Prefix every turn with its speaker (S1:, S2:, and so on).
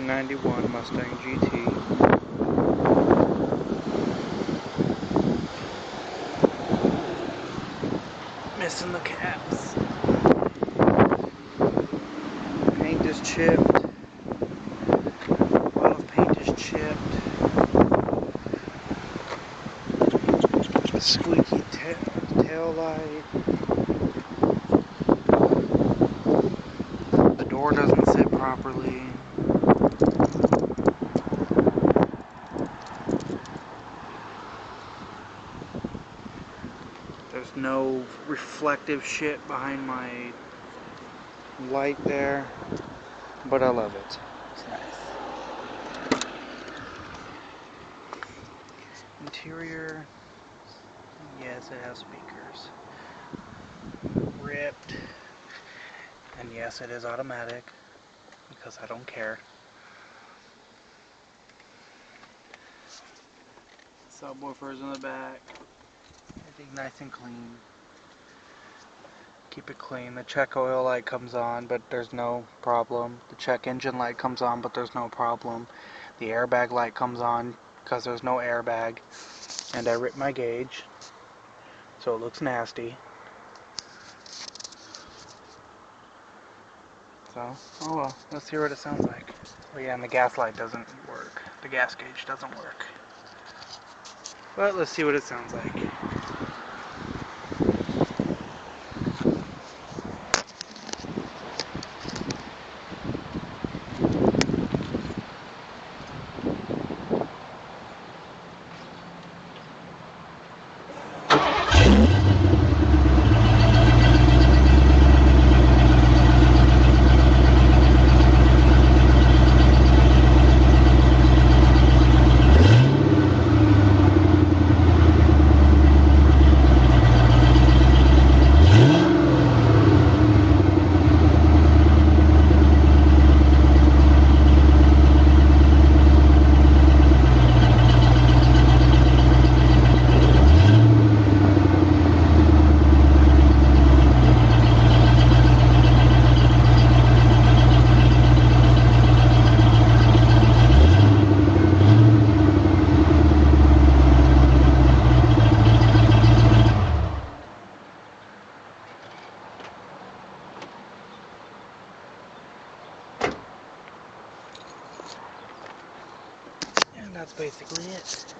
S1: 1991 Mustang GT. Missing the caps. Paint is chipped. A lot of paint is chipped. Squeaky tail light. The door doesn't sit properly. There's no reflective shit behind my light there, but I love it. It's nice. Interior, yes, it has speakers. Ripped. And yes, it is automatic, because I don't care. Subwoofers in the back. Everything nice and clean. Keep it clean. The check oil light comes on, but there's no problem. The check engine light comes on, but there's no problem. The airbag light comes on, because there's no airbag. And I ripped my gauge, so it looks nasty. So, oh well, let's hear what it sounds like. Oh yeah, and the gas light doesn't work. The gas gauge doesn't work. But let's see what it sounds like. And that's basically it.